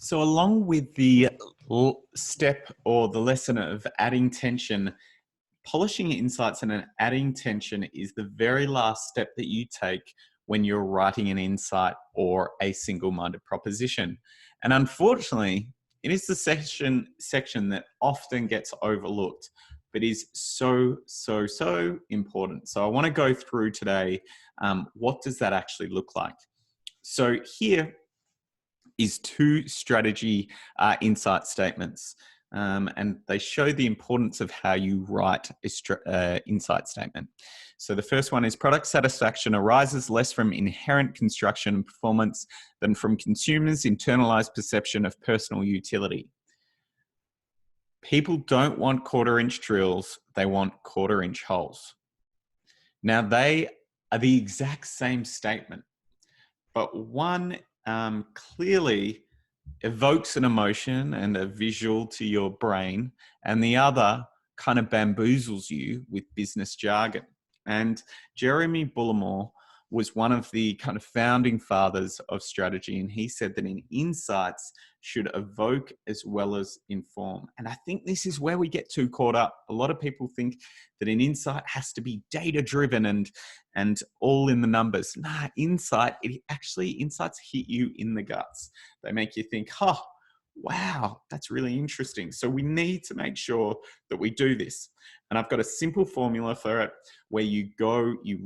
So, along with the step or the lesson of adding tension, polishing insights and adding tension is the very last step that you take when you're writing an insight or a single-minded proposition. And unfortunately, it is the section that often gets overlooked, but is so important. So I want to go through today, what does that actually look like? So here is two strategy insight statements. And they show the importance of how you write an insight statement. So the first one is product satisfaction arises less from inherent construction and performance than from consumers' internalized perception of personal utility. People don't want quarter-inch drills, they want quarter-inch holes. Now they are the exact same statement, but one clearly evokes an emotion and a visual to your brain, and the other kind of bamboozles you with business jargon. And Jeremy Bullimore was one of the kind of founding fathers of strategy, and he said that in insights should evoke as well as inform. And I think this is where we get too caught up. A lot of people think that an insight has to be data driven and all in the numbers. Nah, insights hit you in the guts. They make you think, oh, wow, that's really interesting. So we need to make sure that we do this. And I've got a simple formula for it where you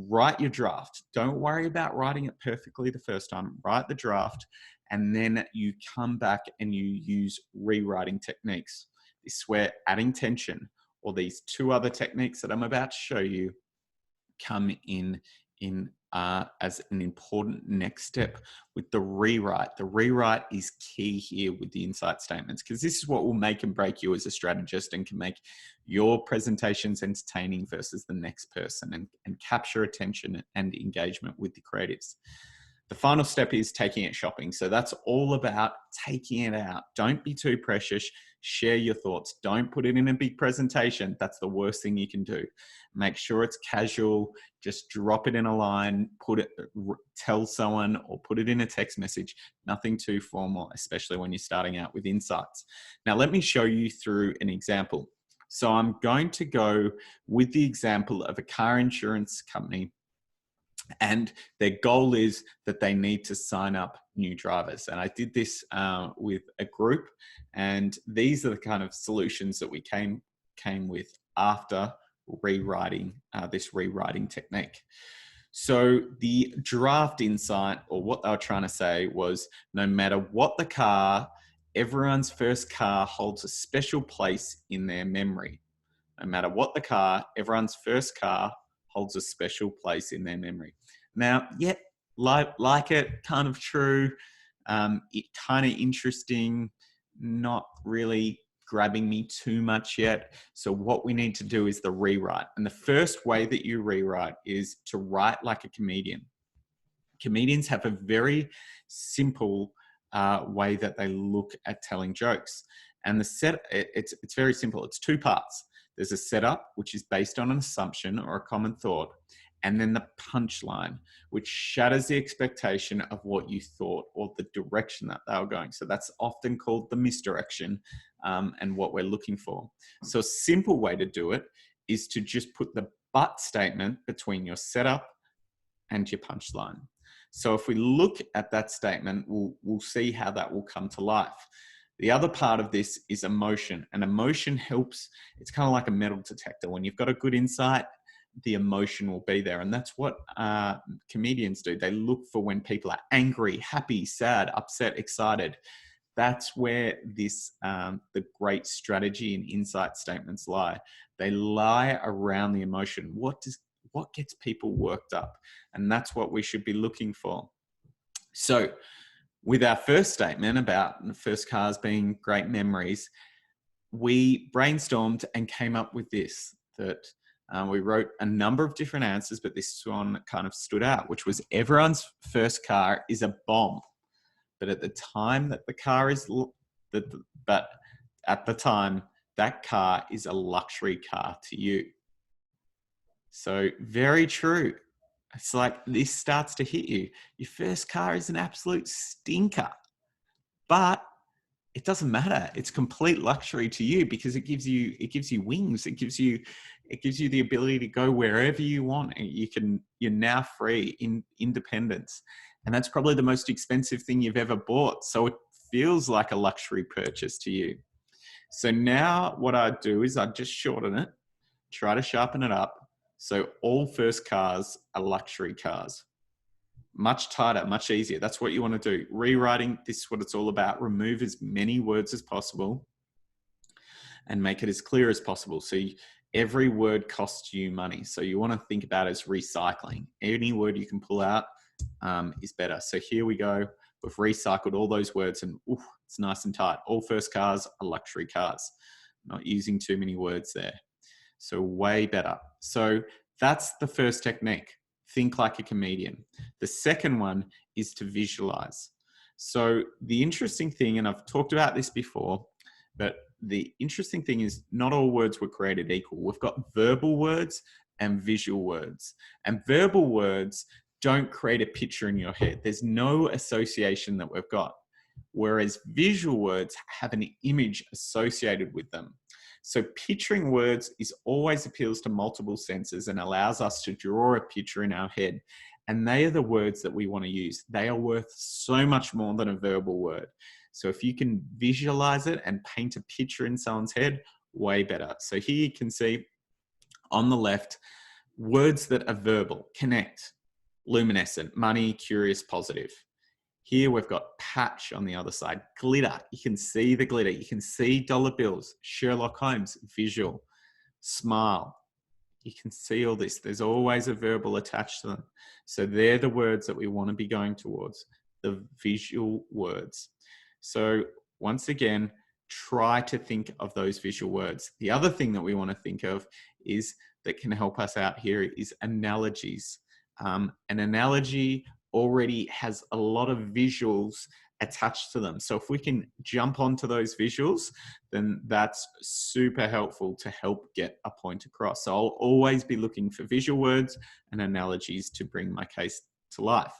write your draft. Don't worry about writing it perfectly the first time. Write the draft, and then you come back and you use rewriting techniques. This is where adding tension, or these two other techniques that I'm about to show you, come in as an important next step with the rewrite. The rewrite is key here with the insight statements, because this is what will make and break you as a strategist and can make your presentations entertaining versus the next person, and capture attention and engagement with the creatives. The final step is taking it shopping. So that's all about taking it out. Don't be too precious. Share your thoughts. Don't put it in a big presentation. That's the worst thing you can do. Make sure it's casual. Just drop it in a line, tell someone, or put it in a text message. Nothing too formal, especially when you're starting out with insights. Now, let me show you through an example. So I'm going to go with the example of a car insurance company, and their goal is that they need to sign up new drivers. And I did this with a group, and these are the kind of solutions that we came with after rewriting this rewriting technique. So the draft insight, or what they were trying to say, was no matter what the car, everyone's first car holds a special place in their memory. No matter what the car, everyone's first car holds a special place in their memory. Now, yet, like it, kind of true, it kind of interesting, not really grabbing me too much yet. So what we need to do is the rewrite. And the first way that you rewrite is to write like a comedian. Comedians have a very simple way that they look at telling jokes. And it's very simple. It's two parts. There's a setup, which is based on an assumption or a common thought, and then the punchline, which shatters the expectation of what you thought or the direction that they were going. So that's often called the misdirection, and what we're looking for. So a simple way to do it is to just put the but statement between your setup and your punchline. So if we look at that statement, we'll see how that will come to life. The other part of this is emotion, and emotion helps. It's kind of like a metal detector. When you've got a good insight, the emotion will be there. And that's what comedians do. They look for when people are angry, happy, sad, upset, excited. That's where the great strategy and insight statements lie. They lie around the emotion. What gets people worked up? And that's what we should be looking for. So with our first statement about the first cars being great memories, we brainstormed and came up with this, that we wrote a number of different answers, but this one kind of stood out, which was everyone's first car is a bomb. But at the time that that car is a luxury car to you. So very true. It's like this starts to hit you. Your first car is an absolute stinker, but doesn't matter. It's complete luxury to you because it gives you wings. It gives you the ability to go wherever you want. And you're now free in independence. And that's probably the most expensive thing you've ever bought. So it feels like a luxury purchase to you. So now what I do is I just shorten it, try to sharpen it up. So all first cars are luxury cars. Much tighter, much easier. That's what you want to do. Rewriting, this is what it's all about. Remove as many words as possible and make it as clear as possible. So every word costs you money. So you want to think about it as recycling. Any word you can pull out is better. So here we go. We've recycled all those words and it's nice and tight. All first cars are luxury cars. Not using too many words there. So way better. So that's the first technique. Think like a comedian. The second one is to visualize. So the interesting thing, and I've talked about this before, but the interesting thing is not all words were created equal. We've got verbal words and visual words. And verbal words don't create a picture in your head. There's no association that we've got. Whereas visual words have an image associated with them. So picturing words is always appeals to multiple senses and allows us to draw a picture in our head. And they are the words that we want to use. They are worth so much more than a verbal word. So if you can visualize it and paint a picture in someone's head, way better. So here you can see on the left, words that are verbal: connect, luminescent, money, curious, positive. Here we've got patch on the other side, glitter. You can see the glitter. You can see dollar bills. Sherlock Holmes, visual. Smile. You can see all this. There's always a verbal attached to them. So they're the words that we want to be going towards, the visual words. So once again, try to think of those visual words. The other thing that we want to think of is that can help us out here is analogies. An analogy already has a lot of visuals attached to them. So if we can jump onto those visuals, then that's super helpful to help get a point across. So I'll always be looking for visual words and analogies to bring my case to life.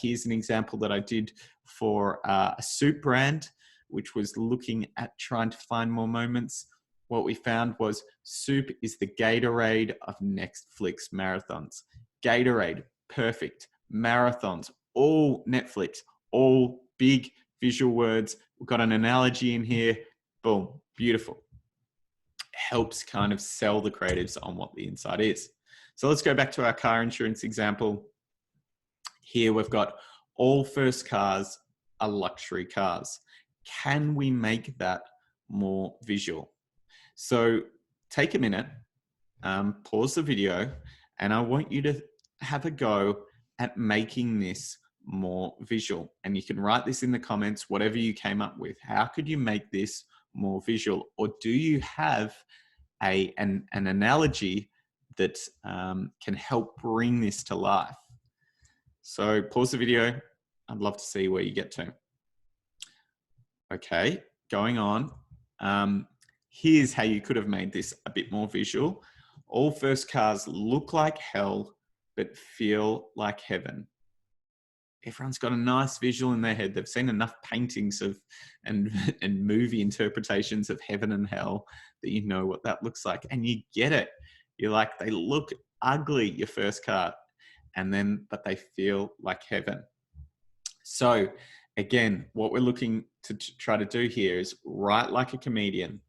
Here's an example that I did for a soup brand, which was looking at trying to find more moments. What we found was soup is the Gatorade of Netflix marathons. Gatorade, perfect. Marathons, all Netflix, all big visual words. We've got an analogy in here. Boom, beautiful. Helps kind of sell the creatives on what the insight is. So let's go back to our car insurance example. Here we've got all first cars are luxury cars. Can we make that more visual? So take a minute, pause the video, and I want you to have a go at making this more visual. And you can write this in the comments, whatever you came up with. How could you make this more visual? Or do you have an analogy that can help bring this to life? So pause the video. I'd love to see where you get to. Okay, going on. Here's how you could have made this a bit more visual. All first cars look like hell, but feel like heaven. Everyone's got a nice visual in their head. They've seen enough paintings of and movie interpretations of heaven and hell that you know what that looks like. And you get it. You're like, they look ugly, your first car, but they feel like heaven. So again, what we're looking to try to do here is write like a comedian.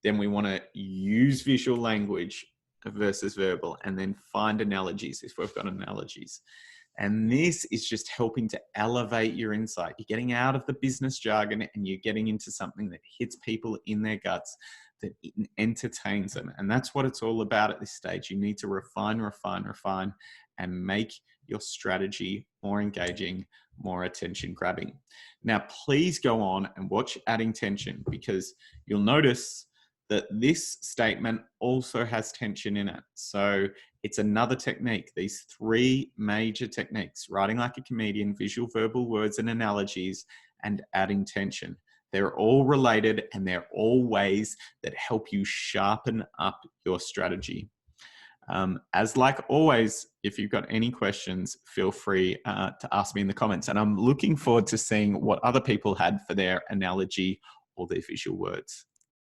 Then we want to use visual language versus verbal, and then find analogies if we've got analogies. And this is just helping to elevate your insight. You're getting out of the business jargon and you're getting into something that hits people in their guts, that entertains them. And that's what it's all about at this stage. You need to refine, and make your strategy more engaging, more attention grabbing. Now, please go on and watch Adding Tension, because you'll notice that this statement also has tension in it. So it's another technique. These three major techniques: writing like a comedian, visual, verbal words and analogies, and adding tension. They're all related, and they're all ways that help you sharpen up your strategy. As like always, if you've got any questions, feel free to ask me in the comments. And I'm looking forward to seeing what other people had for their analogy or their visual words.